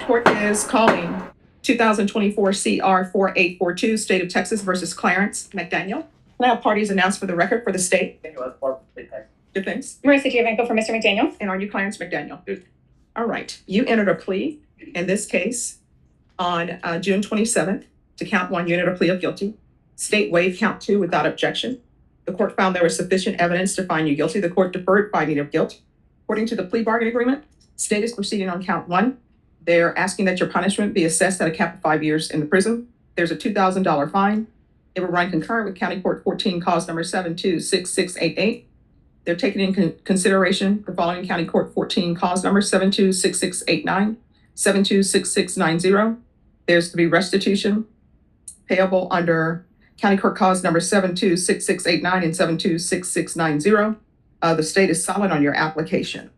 Court is calling 2024 CR 4842, State of Texas versus Clarence McDaniel. Can I have parties announced for the record for the state? Defense. Marissa Giovanco for Mr. McDaniel. And are you Clarence McDaniel? Yes. All right. You entered a plea in this case on June 27th to count 1 unit a plea of guilty. State waived count 2 without objection. The court found there was sufficient evidence to find you guilty. The court deferred finding of guilt. According to the plea bargain agreement, state is proceeding on count 1. They're asking that your punishment be assessed at a cap of 5 years in the prison. There's a $2,000 fine. It will run concurrent with County Court 14, cause number 726688. They're taking in consideration the following County Court 14, cause number 726689, 726690. There's to be restitution payable under County Court cause number 726689 and 726690. The state is silent on your application.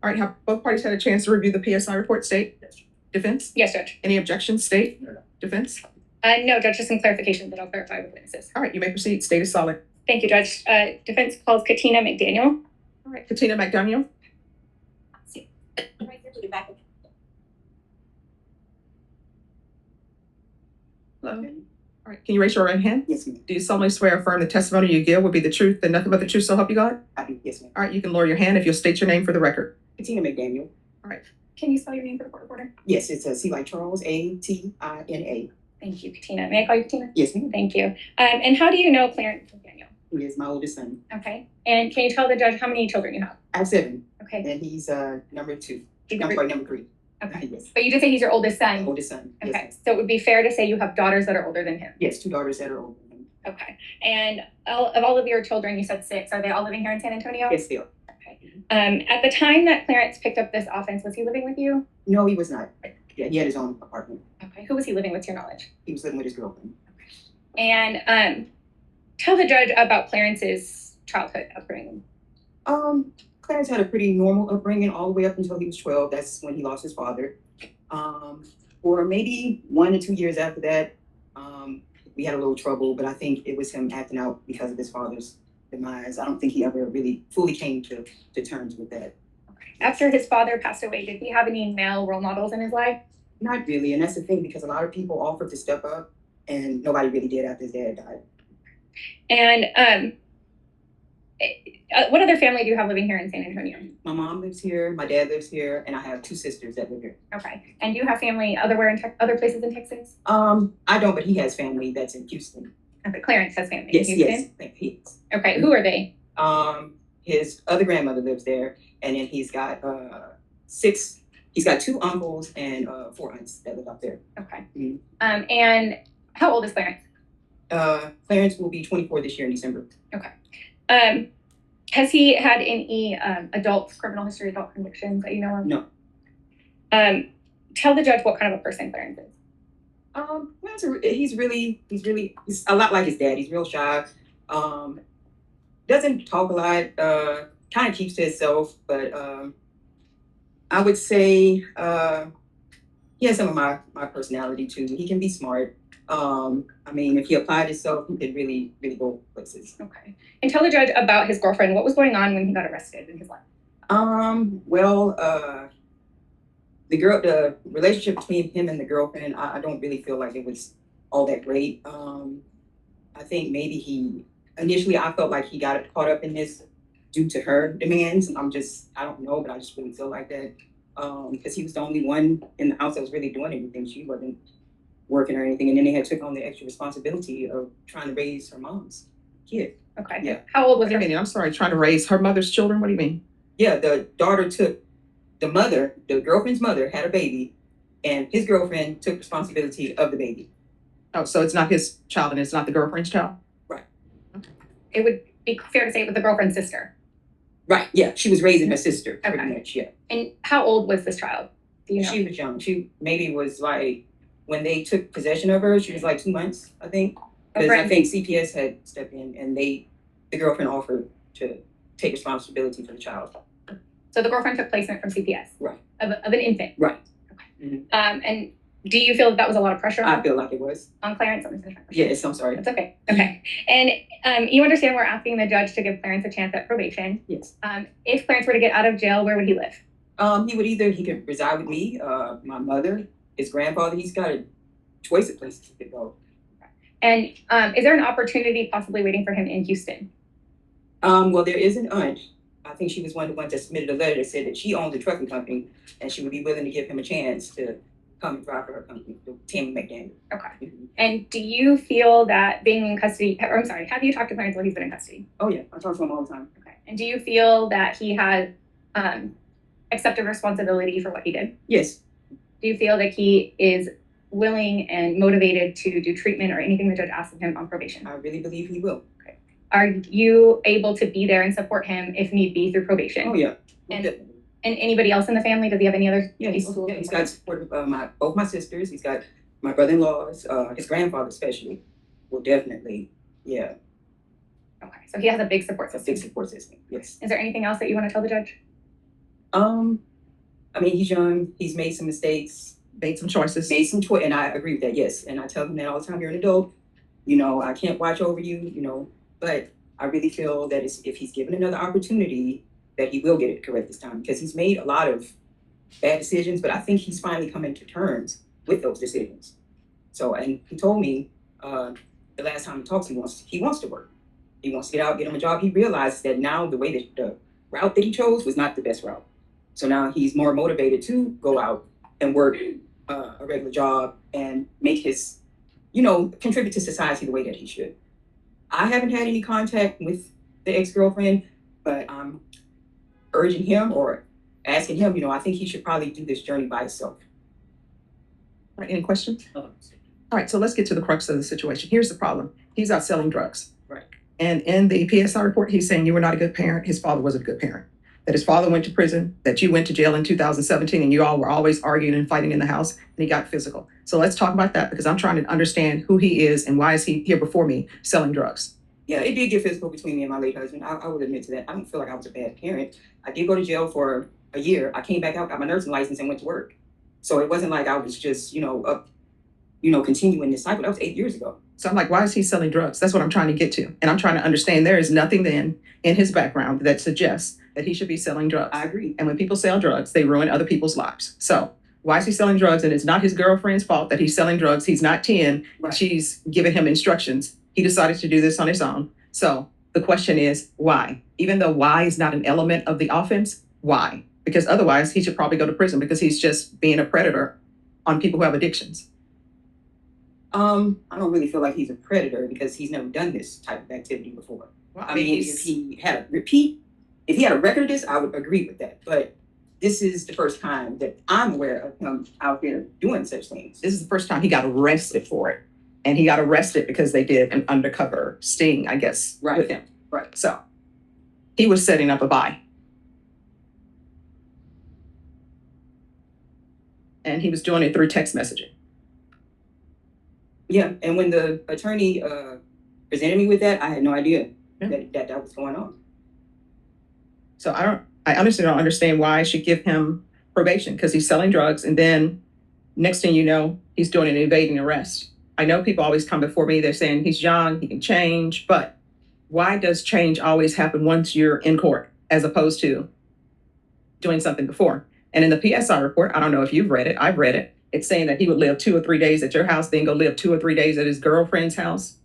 All right, have both parties had a chance to review the PSI report, state? Yes. Defense? Yes, Judge. Any objections, state? No. Defense? No, Judge, just some clarification that I'll clarify with witnesses. All right, you may proceed. State is silent. Thank you, Judge. Defense calls Katina McDaniel. All right, Katina McDaniel. Hello. All right, can you raise your right hand? Yes, ma'am. Do you solemnly swear or affirm the testimony you give will be the truth and nothing but the truth, so help you God? I do. Yes, ma'am. All right, you can lower your hand if you'll state your name for the record. Katina McDaniel. Can you spell your name for the court reporter? Yes, it's C like Charles, A-T-I-N-A. Thank you, Katina. May I call you Katina? Yes, ma'am. Thank you. And how do you know Clarence McDaniel? He is my oldest son. Okay. And can you tell the judge how many children you have? I have 7, Okay. and he's number 2. He's I'm number- sorry, number 3. Okay. Yes. But you did say he's your oldest son. Oldest son. Yes, Okay. ma'am. So it would be fair to say you have daughters that are older than him. Yes, 2 daughters that are older than him. Okay. And all of your children, you said 6. Are they all living here in San Antonio? Yes, still. Okay. At the time that Clarence picked up this offense, was he living with you? No, he was not. Yeah, he had his own apartment. Okay. Who was he living with, to your knowledge? He was living with his girlfriend. And tell the judge about Clarence's childhood upbringing. Clarence had a pretty normal upbringing all the way up until he was 12. That's when he lost his father. For maybe 1 or 2 years after that, we had a little trouble, but I think it was him acting out because of his father's demise. I don't think he ever really fully came to terms with that. After his father passed away, did he have any male role models in his life? Not really, and that's the thing, because a lot of people offered to step up, and nobody really did after his dad died. And what other family do you have living here in San Antonio? My mom lives here, my dad lives here, and I have 2 sisters that live here. Okay. And do you have family other places in Texas? I don't, but he has family that's in Houston. Okay. Clarence has family Yes, in Houston? yes, thank you. Okay. Who are they? His other grandmother lives there, and then he's got 2 uncles and 4 aunts that live up there. Okay. Mhm. And how old is Clarence? Clarence will be 24 this year in December. Has he had any criminal history, adult convictions that you know of? No. Tell the judge what kind of a person Clarence is. Clarence, he's a lot like his dad. He's real shy. Doesn't talk a lot. Kind of keeps to himself, but I would say he has some of my personality too. He can be smart. I mean, if he applied himself, he could really go places. Okay. And tell the judge about his girlfriend. What was going on when he got arrested in his life? The relationship between him and the girlfriend, I don't really feel like it was all that great. I think maybe initially I felt like he got caught up in this due to her demands. I don't know, but I just really feel like that. Because he was the only one in the house that was really doing anything. She wasn't working or anything. And then they had took on the extra responsibility of trying to raise her mom's kid. Okay. Yeah. How old was What do you her? mean? I'm sorry, trying to raise her mother's children? What do you mean? Yeah, the daughter took the girlfriend's mother had a baby, and his girlfriend took responsibility of the baby. Oh, so it's not his child and it's not the girlfriend's child? It would be fair to say it was the girlfriend's sister. Right, yeah, she was raising her sister, pretty Okay. much, yeah. And how old was this child? Do you know? She was young. She maybe was like, when they took possession of her, she was like 2 months, I think. Because I think CPS had stepped in, and the girlfriend offered to take responsibility for the child. So the girlfriend took placement from CPS? Right. Of an infant? Right. Okay. Mhm. And do you feel that was a lot of pressure I feel like it was. on Clarence? Yes, I'm sorry. That's okay. Okay. And you understand we're asking the judge to give Clarence a chance at probation. Yes. If Clarence were to get out of jail, where would he live? He could reside with me, my mother, his grandfather. He's got a choice of places he could go. And is there an opportunity possibly waiting for him in Houston? Well, there is an aunt. I think she was one of the ones that submitted a letter that said that she owns a trucking company and she would be willing to give him a chance to come and drive for her company, Tammy McDaniel. Okay. Mhm. And do you feel that being in custody, or I'm sorry, have you talked to Clarence while he's been in custody? Oh yeah, I talk to him all the time. Okay. And do you feel that he has accepted responsibility for what he did? Yes. Do you feel that he is willing and motivated to do treatment or anything the judge asks of him on probation? I really believe he will. Okay. Are you able to be there and support him if need be through probation? Oh yeah. And, Definitely. and anybody else in the family? Does he have any other? Yeah, he's got support of both my sisters. He's got my brother-in-laws, his grandfather especially. Well, definitely, yeah. Okay, so he has a big support A system. big support system. Yes. Is there anything else that you want to tell the judge? I mean, he's young. He's made some mistakes. Made some choices. And I agree with that. Yes, and I tell him that all the time. You're an adult. You know, I can't watch over you. You know, but I really feel that if he's given another opportunity, that he will get it correct this time because he's made a lot of bad decisions. But I think he's finally coming to terms with those decisions. So, and he told me the last time we talked, he wants to work. He wants to get out, get him a job. He realizes that now the way that the route that he chose was not the best route. So now he's more motivated to go out and work a regular job and make his, contribute to society the way that he should. I haven't had any contact with the ex-girlfriend, but I'm urging him or asking him, I think he should probably do this journey by himself. All right, any questions? All right, so let's get to the crux of the situation. Here's the problem. He's out selling drugs. Right. And in the PSI report, he's saying you were not a good parent. His father was a good parent. That his father went to prison, that you went to jail in 2017, and you all were always arguing and fighting in the house, and he got physical. So let's talk about that because I'm trying to understand who he is and why is he here before me selling drugs. Yeah, it did get physical between me and my late husband. I will admit to that. I don't feel like I was a bad parent. I did go to jail for a year. I came back out, got my nursing license, and went to work. So it wasn't like I was just, continuing this cycle. That was 8 years ago. So I'm like, why is he selling drugs? That's what I'm trying to get to. And I'm trying to understand there is nothing then in his background that suggests that he should be selling drugs. I agree. And when people sell drugs, they ruin other people's lives. So why is he selling drugs? And it's not his girlfriend's fault that he's selling drugs. He's not 10. Right. She's giving him instructions. He decided to do this on his own. So the question is, why? Even though why is not an element of the offense, why? Because otherwise he should probably go to prison because he's just being a predator on people who have addictions. I don't really feel like he's a predator because he's never done this type of activity before. Well, I mean, if he had a record of this, I would agree with that. But this is the first time that I'm aware of him out there doing such things. This is the first time he got arrested for it. And he got arrested because they did an undercover sting, I guess, Right. with him. Right. So he was setting up a buy. And he was doing it through text messaging. Yeah, and when the attorney presented me with that, I had no idea Yeah. that was going on. So I honestly don't understand why I should give him probation because he's selling drugs. And then next thing you know, he's doing an evading arrest. I know people always come before me. They're saying he's young, he can change. But why does change always happen once you're in court as opposed to doing something before? And in the PSI report, I don't know if you've read it. I've read it. It's saying that he would live 2 or 3 days at your house, then go live 2 or 3 days at his girlfriend's house.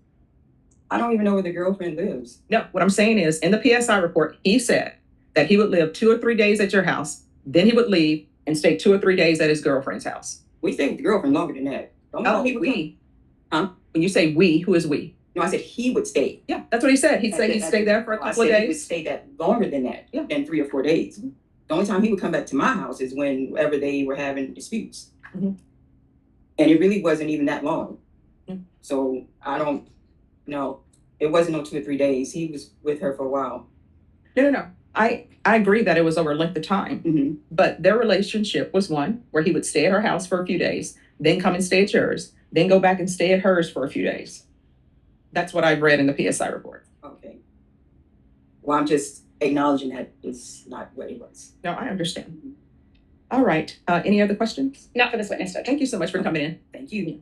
I don't even know where the girlfriend lives. No, what I'm saying is in the PSI report, he said that he would live 2 or 3 days at your house, then he would leave and stay 2 or 3 days at his girlfriend's house. We stayed with the girlfriend longer than that. We. Huh? When you say we, who is we? No, I said he would stay. Yeah, that's what he said. He'd say he'd stay there for a couple of He would days. stay that longer than that, Yeah. than 3 or 4 days. The only time he would come back to my house is whenever they were having disputes. Mhm. And it really wasn't even that long. Yeah. So I don't know. It wasn't no 2 or 3 days. He was with her for a while. No. I agree that it was over a length of time, Mm-hmm. but their relationship was one where he would stay at her house for a few days, then come and stay at yours, then go back and stay at hers for a few days. That's what I've read in the PSI report. Okay. Well, I'm just acknowledging that it's not what it was. No, I understand. All right. Any other questions? Not for this witness, Judge. Thank you so much for coming in. Thank you.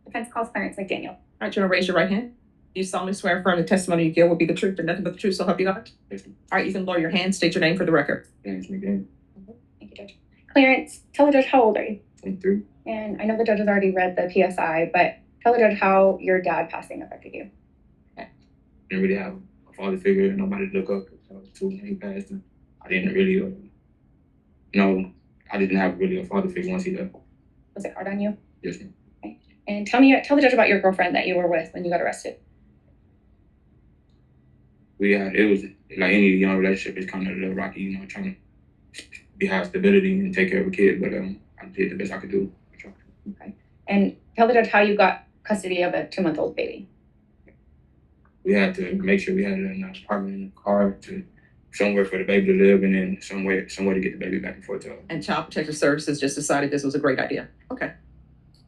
Defense calls Clarence McDaniel. All right, you want to raise your right hand? You solemnly swear affirm the testimony you give will be the truth and nothing but the truth, so help you God? Yes, ma'am. All right, you can lower your hand, state your name for the record. James McGinn, Thank you, Judge. Clarence, tell the judge how old are you? 23. And I know the judge has already read the PSI, but tell the judge how your dad passing affected you. Didn't really have a father figure, nobody to look up to when he passed. And I didn't really, I didn't have really a father figure once he left. Was it hard on you? Yes, ma'am. And tell the judge about your girlfriend that you were with when you got arrested. It was like any young relationship is kind of a little rocky, trying to have stability and take care of a kid, but I did the best I could do. Okay. And tell the judge how you got custody of a 2-month-old baby. We had to make sure we had an apartment and a car to somewhere for the baby to live, and then somewhere to get the baby back and forth to. And Child Protective Services just decided this was a great idea. Okay.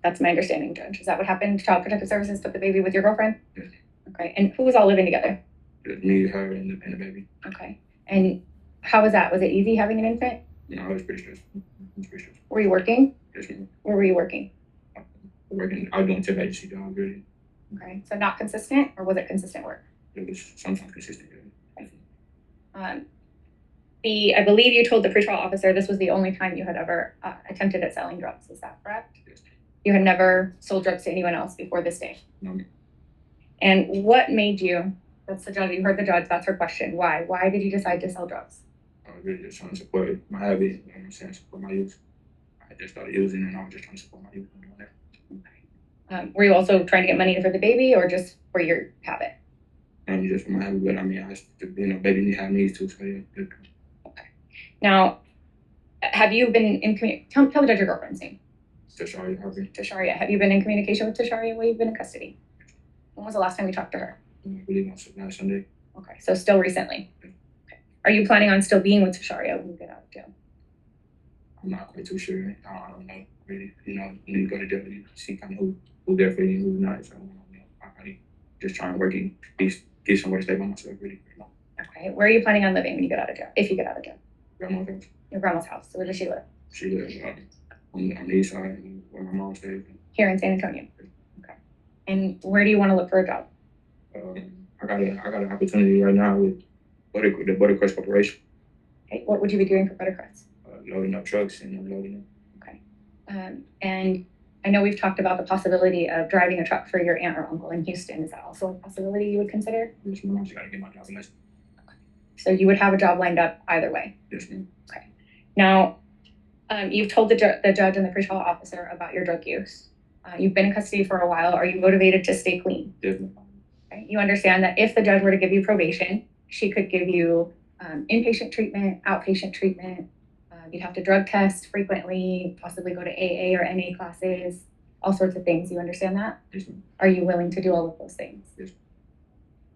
That's my understanding, Judge. Is that what happened? Child Protective Services put the baby with your girlfriend? Yes. Okay. And who was all living together? Me, her, and the baby. Okay. And how was that? Was it easy having an infant? No, it was pretty stressful. Were you working? Yes, ma'am. Where were you working? I was doing tip agency job, really. Okay. So not consistent, or was it consistent work? It was sometimes consistent. Really. I believe you told the pretrial officer this was the only time you had ever attempted at selling drugs. Is that correct? Yes. You had never sold drugs to anyone else before this day? No. And what made you, that's the judge, you heard the judge, that's her question. Why? Why did you decide to sell drugs? I was really just trying to support my habit, you know what I'm saying, support my youth. I just started using and I was just trying to support my youth and doing that. Okay. Were you also trying to get money for the baby or just for your habit? And just for my habit, but I mean, baby have needs too, so yeah. Okay. Now, have you been in tell the judge your girlfriend's name. Tasharia Harvey. Tasharia. Have you been in communication with Tasharia while you've been in custody? When was the last time you talked to her? I believe on last Sunday. Okay, so still recently. Okay. Are you planning on still being with Tasharia when you get out of jail? I'm not quite too sure. I don't know, really. When you go to jail, you see kind of who's there for you and who's not. So, I'm just trying to work and get somewhere to stay by myself, really. Okay, where are you planning on living when you get out of jail? If you get out of jail? Grandma's house. Your grandma's house. So where does she live? She lives on the east side where my mom stays. Here in San Antonio. Okay. And where do you want to look for a job? I got an opportunity right now with the Buttercrest Corporation. Okay, what would you be doing for Buttercrest? Loading up trucks and unloading them. Okay. And I know we've talked about the possibility of driving a truck for your aunt or uncle in Houston. Is that also a possibility you would consider? Yes, ma'am. I just gotta get my job license. Okay. So you would have a job lined up either way? Yes, ma'am. Okay. Now, you've told the judge and the pretrial officer about your drug use. You've been in custody for a while. Are you motivated to stay clean? Yes, ma'am. Okay. You understand that if the judge were to give you probation, she could give you inpatient treatment, outpatient treatment. You'd have to drug test frequently, possibly go to AA or NA classes, all sorts of things. You understand that? Yes, ma'am. Are you willing to do all of those things? Yes.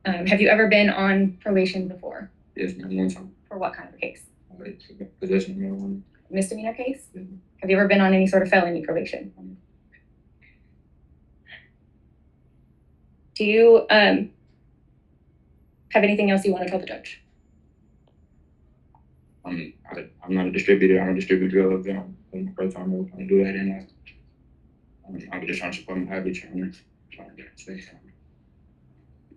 Have you ever been on probation before? Yes, ma'am. One time. For what kind of a case? Like possession of marijuana. Misdemeanor case? Yes, ma'am. Have you ever been on any sort of felony probation? Do you have anything else you want to tell the judge? I'm not a distributor. I don't distribute drugs. It's my first time ever trying to do that, and I'm just trying to support my habit, trying to stay.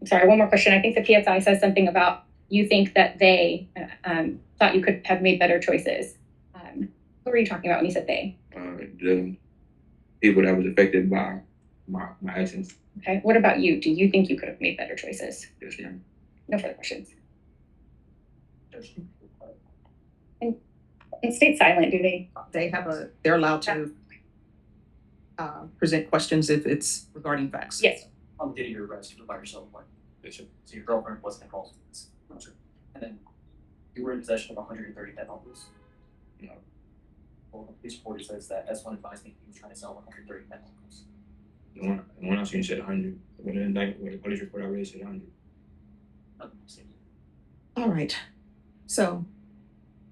Sorry, one more question. I think the PSI says something about you think that they thought you could have made better choices. Who were you talking about when you said they? The people that was affected by my actions. Okay. What about you? Do you think you could have made better choices? Yes, ma'am. No further questions. And stay silent, do they? They're allowed to present questions if it's regarding facts. Yes. On the day of your arrest, you were by yourself, right? Yes, sir. So your girlfriend wasn't involved in this. No, sir. And then you were in possession of 130 fentanyls. No. Well, the police report says that S1 advised me he was trying to sell 130 fentanyls. The one I seen said 100. But then the police report I read said 100. All right. So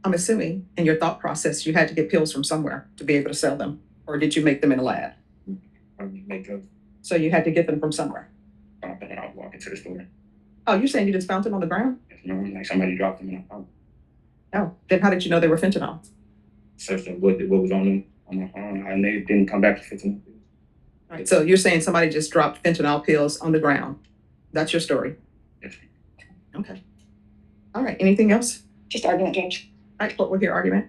I'm assuming in your thought process, you had to get pills from somewhere to be able to sell them, or did you make them in a lab? I make drugs. So you had to get them from somewhere. I was walking to the store. Oh, you're saying you just found them on the ground? You know, like somebody dropped them and I found them. No. Then how did you know they were fentanyl? Searched what was on them on my phone, and they didn't come back to 15. Right. So you're saying somebody just dropped fentanyl pills on the ground That's your story. Yes. Okay. All right, anything else? Just argument, Judge. All right, what will your argument?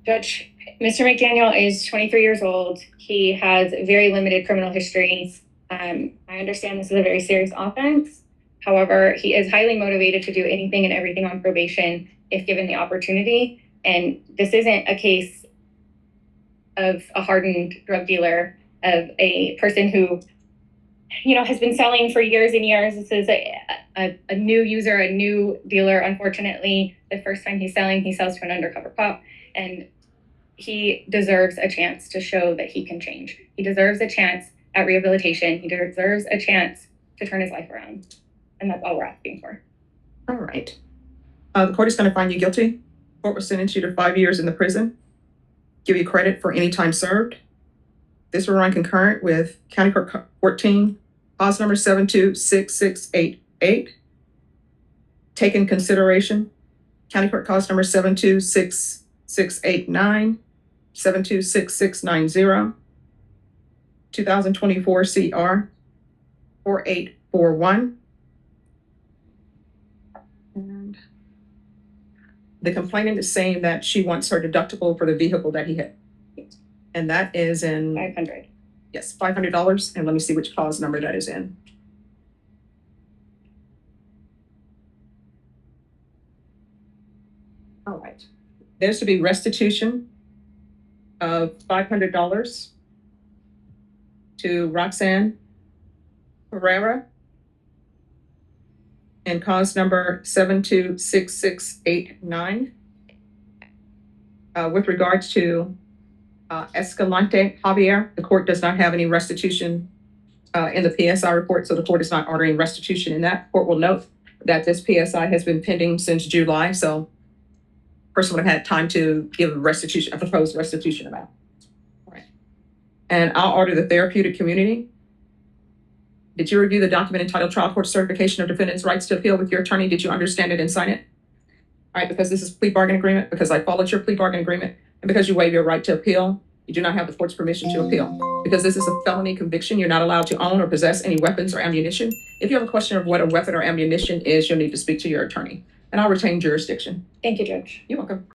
Judge, Mr. McDaniel is 23 years old. He has very limited criminal history. I understand this is a very serious offense. However, he is highly motivated to do anything and everything on probation if given the opportunity. And this isn't a case of a hardened drug dealer, of a person who, has been selling for years and years. This is a new user, a new dealer. Unfortunately, the first time he's selling, he sells to an undercover cop. And he deserves a chance to show that he can change. He deserves a chance at rehabilitation. He deserves a chance to turn his life around. And that's all we're asking for. All right. The court is going to find you guilty. Court will sentence you to 5 years in the prison, give you credit for any time served. This will run concurrent with County Court 14, cause number 726688. Take in consideration County Court cause number 726689, 726690, 2024 CR 4841. And the complainant is saying that she wants her deductible for the vehicle that he hit. And that is in, 500. yes, $500. And let me see which clause number that is in. All right. There's to be restitution of $500 to Roxanne Herrera and cause number 726689. With regards to Escalante Javier, the court does not have any restitution in the PSI report, so the court is not ordering restitution in that. Court will note that this PSI has been pending since July, so person would have had time to give a proposed restitution amount. All right. And I'll order the therapeutic community. Did you review the document entitled Trial Court Certification of Defendant's Rights to Appeal with your attorney? Did you understand it and sign it? All right, because this is a plea bargain agreement, because I followed your plea bargain agreement, and because you waive your right to appeal, you do not have the court's permission to appeal. Because this is a felony conviction, you're not allowed to own or possess any weapons or ammunition. If you have a question of what a weapon or ammunition is, you'll need to speak to your attorney. And I'll retain jurisdiction. Thank you, Judge. You're welcome.